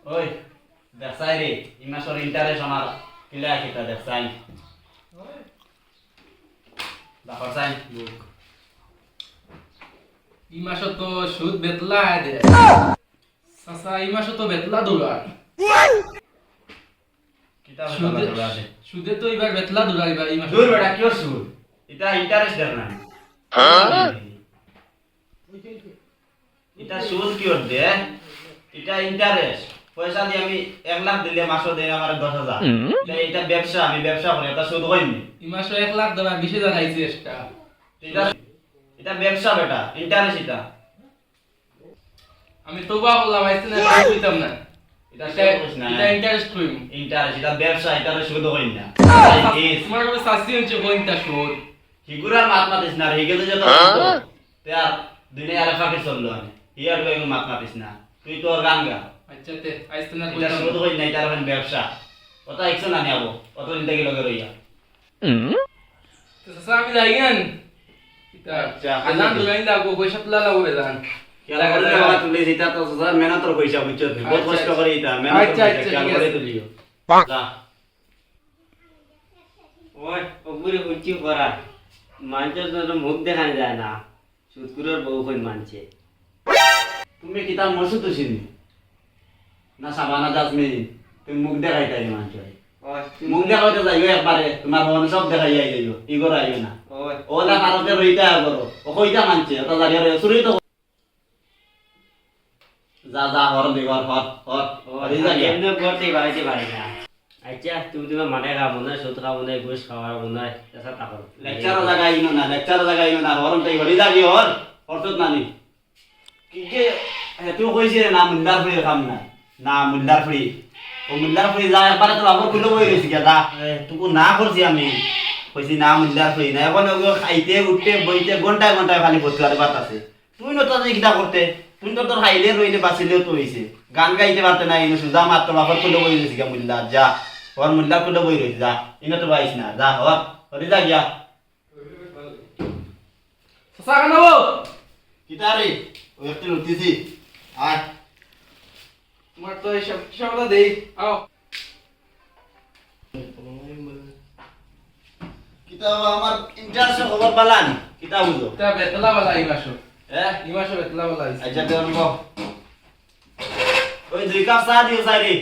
ওই দেখছাই রে এই মাসের ইন্টারেস্ট আমার কিলা কিতা দেখছাই দাফর চাই বুক এই মাসে তো সুদ বেতলা দে সাসা এই মাসে তো বেতলা দৌড়ার কিতা বেতলা দে সুদে তো এবার বেতলা দৌড়াইবা এই মাসে দূর বেটা কিও সুদ এটা ইন্টারেস্ট দেন না এটা সুদ কিও দে এটা ইন্টারেস্ট পয়সা দিয়ে আমি 1 লাখ দিলে মাসে দেয় আমার 10,000 এটা ব্যবসা আমি ব্যবসা করি এটা সুদ হয়নি এই মাসে 1 লাখ দেবা 20,000 আইছে এক্সট্রা এটা এটা ব্যবসা বেটা ইন্টারেস্ট এটা আমি তোবা বললাম আইছে না কইতাম না এটা এটা ইন্টারেস্ট কইম ইন্টারেস্ট এটা ব্যবসা এটা সুদ হয়নি না তোমার কাছে শাস্তি হচ্ছে কোনটা সুদ হিগুরার মাত মাতিস না হিগে তো যত তার দুনিয়া আর ফাঁকে চললো আমি হিয়ার বেগুন মাত মাতিস না তুই তোর গান গা আচ্ছা তে আইছে না এটা কইতাম সুদ হই না এটা এখন ব্যবসা ওটা একশো না নেবো অত জিন্দগি লগে রইয়া তো সাসা আমি যাইগান এটা আচ্ছা, আজান দুলাইন দাও পয়সা তুলা লাগো বেজান কেলা করে লাগা তুলি জিতা তো স্যার মেহনতর পয়সা বুঝছো বহুত কষ্ট করে এটা মেহনত আচ্ছা, করে আচ্ছা, খেয়াল ঠিক করে আছে। তুলিও যা ওই ওগুলো উঁচু করা মানুষের জন্য মুখ দেখানো যায় না সুদকুরের বউ কই মানছে তুমি কিতা মসু তো চিনি না সাবানা জাসমিন তুমি মুখ দেখাই তাই মানুষ মুখ দেখাইতে যাইও একবারে তোমার মন সব দেখাই যাইও ইগর আইও না ওলা ভারতে রইতা করো ও কইতা মানছে ওটা জায়গা রে চুরি তো যা যা হর দিগর হর হরি জায়গা এমনি করতে বাড়িতে পারি না আচ্ছা তুমি তোমার মাঠে খাবো না সুদ খাবো না ঘুষ খাওয়াবো না এসা তা করো লেকচার জায়গা আইনো না লেকচার জায়গা আইনো না হরম তাই হরি জাগি হর হরতত নানি কি কে তুই কইছিস না মুন্দার ফ্রি খাম না না মুন্দার ফ্রি ও মুন্দার ফ্রি যা একবারে তো আবার কুলো বই রইছি গা তুকু না করছি আমি কইছি না মুন্দার ফ্রি না এখন ওগো খাইতে উঠতে বইতে ঘন্টায় ঘন্টায় খালি বসলার বাত আছে তুই নতো যে কিটা করতে তুই তো তোর খাইলে রইলে বাঁচিলেও তো হইছে গান গাইতে পারতে না ইনো সুজা মাত্র বাপর কুলো বই রইছি গা মুন্দার যা ওর মুন্দার কুলো বই রইছি যা ইনো তো বাইস না যা হর হরি যা গিয়া সাসা কানাবো কিটা রে ওই একটু উঠতেছি আয় তোমার তো এই সব সবটা দেই আও কিতাব আমার ইন্টারেস্ট খবর পালান কিতাব বুঝো তা বেতলা বালা এই মাসে হ্যাঁ এই মাসে বেতলা বালা আইছে আচ্ছা তো আমি ওই 2 কাপ চা দিও সাইরে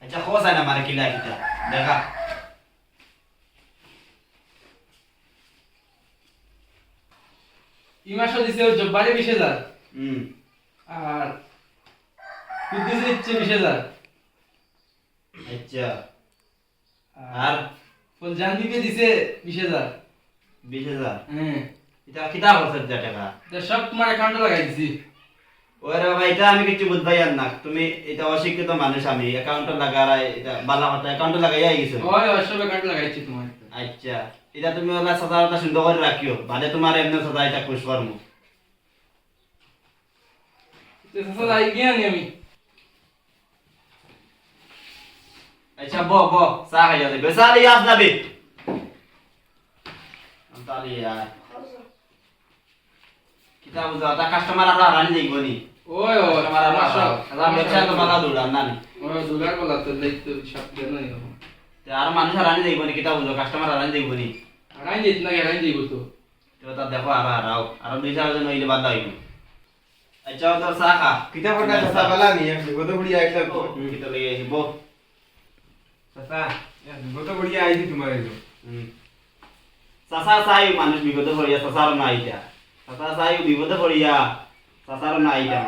আচ্ছা খোঁজ আয় না মারে কিলা কিতা দেখা এই মাসে দিছে জব্বারে 20,000 হুম আর কুদ্দিস দিচ্ছে 20,000 আচ্ছা আর আর ফুলজান দিবে দিছে 20,000 20,000 হ্যাঁ এটা কিতা হচ্ছে টাকা এটা সব তোমার অ্যাকাউন্টে লাগাই দিছি ওরে বাবা এটা আমি কিছু বুঝবাই আর না তুমি এটা অশিক্ষিত মানুষ আমি অ্যাকাউন্টে লাগাই এটা বালা কথা অ্যাকাউন্টে লাগাইয়া গেছো ওই ওই সব অ্যাকাউন্টে লাগাইছি তোমার আচ্ছা এটা তুমি ওলা সাজাটা সুন্দর করে রাখিও বাদে তোমার এমনি সাজা এটা খুশ করমু তো সাসা যাই গিয়া নি আমি আচ্ছা ব চা খাইয়া দে বেসালি আস যাবে আমতালি यार কিতা বুঝা তা কাস্টমার আর রানি যাইব নি ওই ওই কাস্টমার আর মাসা ব্যবসা তো বালা দুলান না ওই দুলার বলা তো দেখতে সব কেন নি তে আর মানুষ রানি যাইব নি কিতা বুঝা কাস্টমার রানি যাইব নি আড়াই দিত না আড়াই দিব তো তো তা দেখো আর দুই চার জন হইলে বাদ হইব আচ্ছা তো চা খা কিতা ফটা চাচা বালা নি বিগত বড়িয়া আইলা তো কিতা লই আইব চাচা বিগত বড়িয়া আইছি তোমার এলো চাচা চাই মানুষ বিপদে পড়িয়া চাচার না আইতা চাচা চাই বিপদে পড়িয়া চাচার না আইতা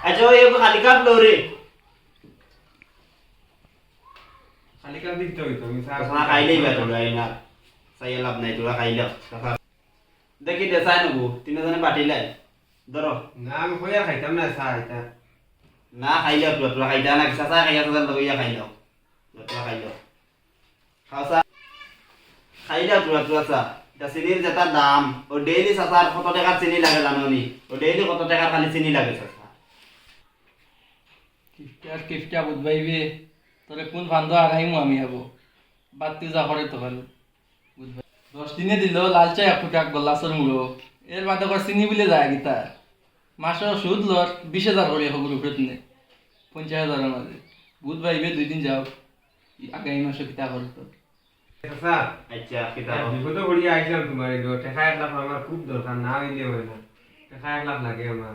আচ্ছা ওই খালি কাপ লরে খালি কাল দিতে হইতো আমি চাচা খাইলেই বের হয় না চাই লাভ নাই তোরা খাইলে চাচা দেখি দে চাই নবু তিনজনে পাঠিলাই ধরো না আমি কইয়া খাইতাম না চা এটা না খাইলে তোরা খাইতা না চাচা খাইয়া চাচা লইয়া খাইলাও তোরা খাইলাও খাও চা খাইলা তোরা চা এটা চিনির যেটা দাম ও ডেইলি চাচার কত টাকার চিনি লাগে জানোনি ও ডেইলি কত টাকার খালি চিনি লাগে চাচা কিফটা বুঝবাইবে তোরে কোন ফান্দ আড়াইমু আমি আবো বাতি যা করে তখন বুঝবাই 10 দিনে দিল লাল চা ফুটাক গলাসর মুড়ো এর বাদে করে চিনি বলে যায় গিতা মাসের সুদ লর 20,000 করে হবুর উপরে নে 50,000 মাঝে বুধ ভাইবে 2 দিন যাও আগামী মাসে কিতা করতো চাচা আচ্ছা কিতা বিপদে পড়িয়া আইছিলাম তোমার এই টাকা 1 লাখ আমার খুব দরকার না হইলে হয় না টাকা 1 লাখ লাগে আমার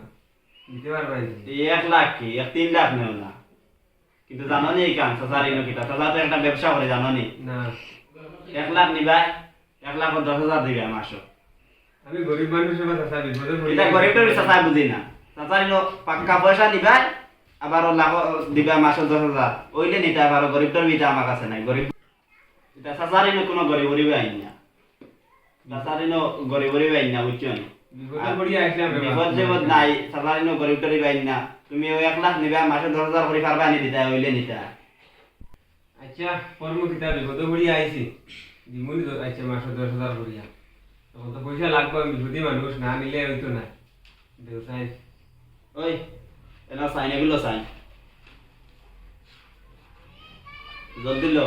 দিতে পারবা না এই 1 লাখ কি 3 লাখ নেও না কিন্তু জানো নি কান সাসারিনো কিতা সাসা তো একটা ব্যবসা করে জানো নি না 1 লাখ নিবা 1 লাখ 10,000 দিবে মাসে আমি গরিব মানুষ আমার চাচা বিপদে এটা পড়িয়া গরিবটার সাসা বুঝি না সাসারিনো পাক্কা পয়সা নিবা আবার লাখ দিবা মাসে 10,000 ওইলে নিতে আবার গরিবটার মিটা আমার কাছে নাই গরিব এটা সাসারিনো কোনো গরিবরি আইন না সাসারিনো গরিবরি আইন না বুঝছো নি বিপদে পড়িয়া আইছিলাম রে বিপদ যেমন নাই সাসারিনো গরিবটারি আইন না তুমি ওই 1 লাখ নিবা মাসে 10,000 করে পারবা নি দিতা ওইলে নিতা আচ্ছা পরমু কিতা বিপদে পড়িয়া আইছি দিমুনি তো আচ্ছা মাসে 10,000 পড়িয়া তখন তো পয়সা লাগবে আমি বিপদে মানুষ না নিলে হইতো না দেউসাই ওই এনা সাইন এগুলো সাইন জলদি লো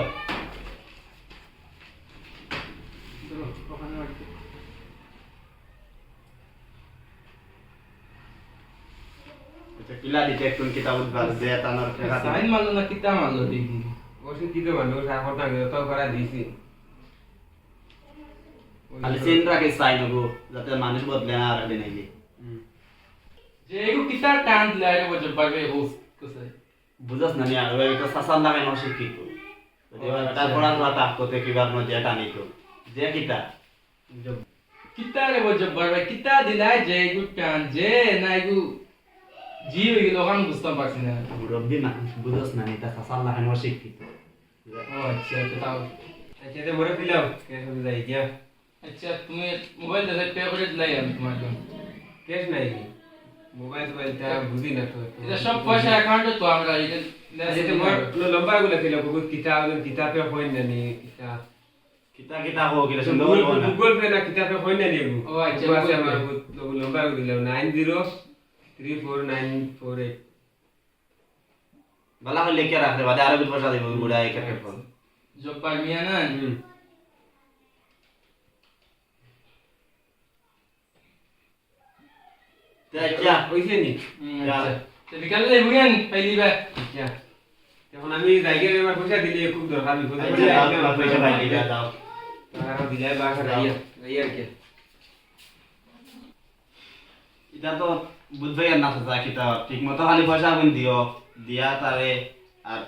আচ্ছা কিলা দিতে কোন কিতাব বার দে তানার ফেরা সাইন মারলো না কিতা মারলো দেখি অশিক্ষিত মানুষ এখন না যত করা দিছি খালি সিন রাখে সাইন গো যাতে মানুষ বদলে না আর দিন আইলে যে এগো কিতা টান দিলা এগো বজে পারবে হোস কোসে বুঝাস না নিয়া ওই তো সাসার নামে নশিক্ষিত তারপর আর তাক করতে কিবার ন যেটা নিতো যে কিতা কিতা রে বজে পারবে কিতা দিলা যে এগো টান যে না এগো জি ওই লোকান বুঝতে পারছি না রব্বি না বুঝাস না নিতা সাসার নামে নশিক্ষিত ও আচ্ছা তো তাও আচ্ছা তে মরে দিলাম কে শুধু যাই গিয়া আচ্ছা তুমি মোবাইল থেকে পে করে দিলাই আমি তোমার জন্য কেস নাই মোবাইল তা বুঝি না তো এটা সব পয়সা অ্যাকাউন্টে তো আমরা এটা আচ্ছা তে মোর লম্বা গুলো ছিল বহুত কিতাবে হই না নি কিতাব কিতা কিতা হো কিলা সুন্দর হো না গুগল পে না কিতাবে হই না নি ও আচ্ছা, আছে Google আমার Pay। লম্বা গুলো দিলাম 90349448 বালা করে লেখে রাখতে বাদে আরো পয়সা দিব বুড়া এক এক করে জব্বার মিয়া না আচ্ছা হইছে নি আচ্ছা তো বিকালে যাই বুঝেন পাইলি বা আচ্ছা এখন আমি জায়গায় আমার পয়সা দিলে খুব দরকার বিপদে পড়ে আচ্ছা আইছিলাম দাও পয়সা পাই দিবা দাও আর দিলাই বাসা রাইয়া রাইয়া কে এটা তো বুঝবে না সাজা কিতা ঠিক মতো খালি পয়সা কোন দিও দিয়া তারে আর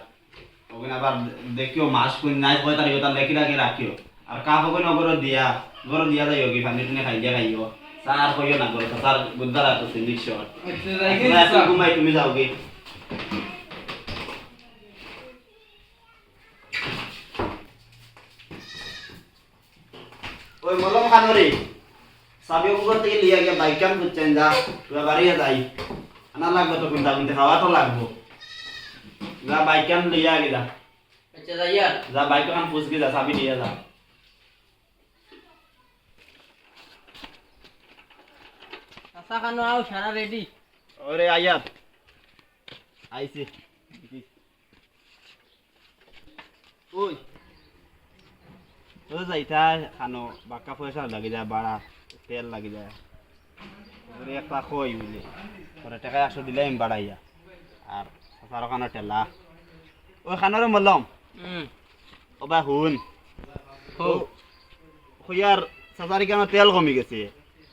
ওখানে আবার দেখিও মাস কোন নাই কয় তারিখ তার লেখি রাখি রাখিও আর কাপ কোন নগর দিয়া গর দিয়া যাইও কি পানি টুনে খাই দিয়া খাইও স্যার কইও না গর স্যার বুদ্ধারা তো সিনিশ আচ্ছা যাই এখন ঘুমাই তুমি যাওগে ওই মলম খানরে সাবি উপর থেকে লিয়া গিয়া বাইক কাম করছেন যা তুই বাড়িয়ে যাই আনা লাগবে তো কোনটা কিন্তু খাওয়া তো লাগবো যা বাইক কাম লিয়া গিয়া আচ্ছা যাইয়া যা বাইক কাম পুষ গিয়া সাবি লিয়া যা চাচা খানো আও সারা রেডি ওরে আয়াত আইছি ওই ও যাইতা খানো বাক্কা পয়সা লাগি যায় বাড়া তেল লাগি যায় ওরে একটা কই বুঝলি ওরে টাকা 100 দিলে আমি বাড়াইয়া আর সাসার খানো টেলা ওই খানোরে মলম ও বা হুন খুয়ার সাসারি কেন তেল কমি গেছে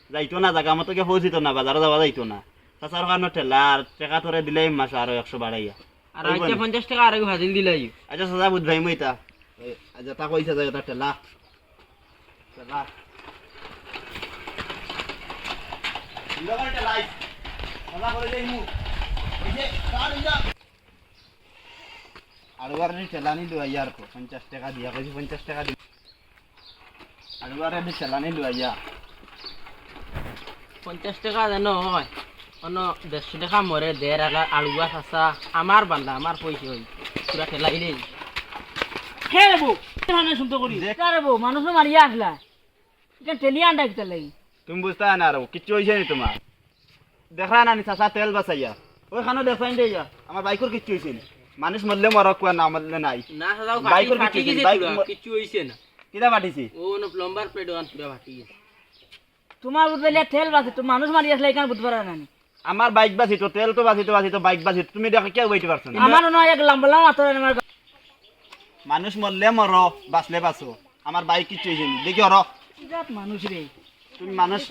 যাইতো না জায়গা মতো কে পৌঁছিত না বাজারে যাওয়া যাইতো না সাসার খানো টেলা আর টাকা তোরে দিলে মাস আরো 100 বাড়াইয়া আর আইতে 50 টাকা আরেক ভাজিল দিলাই আচ্ছা সাজা বুঝবাই মই তা আচ্ছা তা কইছে যায় তা টেলা টেলা লগা টেলাই সাজা করে যাই মু এই যে কার ইয়া আর বারে টেলা নি লইয়া আর 50 টাকা দিয়া কইছি 50 টাকা দি আর বারে টেলা নি লইয়া 50 টাকা জানো হয় অন্য 150 টাকা মরে দের আলু গাছ আসা আমার বান্দা আমার পয়সা হই পুরা ঠেলাই নেই হে রে বউ এখানে শুনতে করি রে বউ মানুষ মারিয়া আসলা এটা টেলিয়া আন্ডা কিতা লাগি তুমি বুঝতা না আর কিছু হইছে নি তোমার দেখা না নি সাসা তেল বাসাইয়া ওই খানো দেখাই দেয়া আমার বাইকর কিছু হইছে নি মানুষ মরলে মরক কোয়া না মরলে নাই না সাদাও বাইকের ফাটি কিছু গেছে বাইক পুরা কিছু হইছে না কিটা পাঠিছি ও নো প্লাম্বার প্লেট গান পুরা ফাটি গেছে তোমার বুঝলে তেল বাসে তো মানুষ মারিয়া আসলা এখানে বুঝবার না আমার বাইক বাঁচিত তেল তো বাঁচিত বাইক বাঁচিত তুমি দেখো কেউ বইতে পারছো না আমার নয় এক লম্বা লম্বা মাথা আমার মানুষ মরলে মরো বাঁচলে বাঁচো আমার বাইক কিচ্ছু হয়েছে না দেখি ওর বিরাট মানুষ রে তুমি মানুষ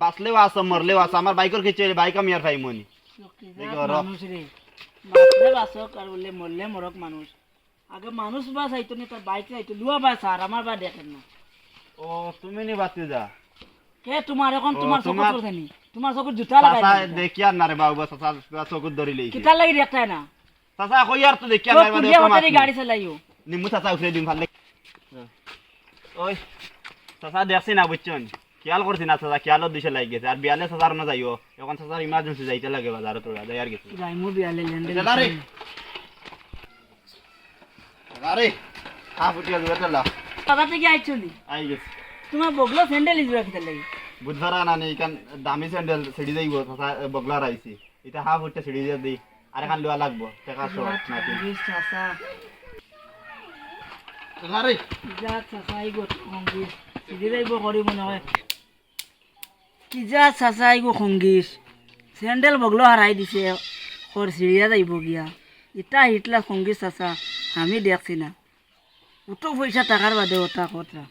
বাঁচলেও আসো মরলেও আসো আমার বাইকের কিছু হইলে বাইক আমি আর পাই মনি দেখি ওর মানুষ রে বাঁচলে বাঁচক আর বললে মরলে মরক মানুষ আগে মানুষ বাস আইতো নি তার বাইক আইতো লুয়া বাস আর আমার বা দেখেন না ও তুমি নি বাতি যা কে তোমার এখন তোমার চকুর তোমার- করতে নি তোমার চকুর জুতা লাগাই চাচা দেখি আর না রে বাবু চাচা চকুত ধরি লইছে কিতা লাগি দেখতাই না চাচা কই আর তো দেখি আর চোখ নাই মানে খুলিয়া তো হতারি মাত গাড়ি চালাইও নিমু চাচা উঠে দিম ভালো ওই চাচা দেখছি না বুঝছেন খেয়াল করছি না চাচা খেয়ালত দিছে লাগ গেছে আর বিয়ালে চাচার না যাইও এখন চাচার ইমার্জেন্সি যাইতে লাগে বাজারে তো যাই আর গেছে যাইমু বিয়ালে লেনদেন আরে আরে ফুটিয়া দুয়া তেলা দাদা থেকে আইছলি আই গেছে তোমার বগলো স্যান্ডেল ইজরা কিতা লাগি বুধবার না নেই কান দামি স্যান্ডেল সিঁড়ি যাইব চাচা বগলা রাইছি এটা ফুটে সিঁড়ি দিয়ে দিই আর এখন লওয়া লাগবো টাকা সব নাকি চাচা আরে যা চাচা আইগো খঙ্গিস সিধি যাইব করি মনে হয় কি যা চাচা আইগো খঙ্গিস স্যান্ডেল বগলো হারাই দিছে ওর সিঁড়িয়া যাইব গিয়া ইটা হিটলা খঙ্গিস চাচা আমি দেখছি না ওটো পয়সা টাকার বাদে ওটা কথা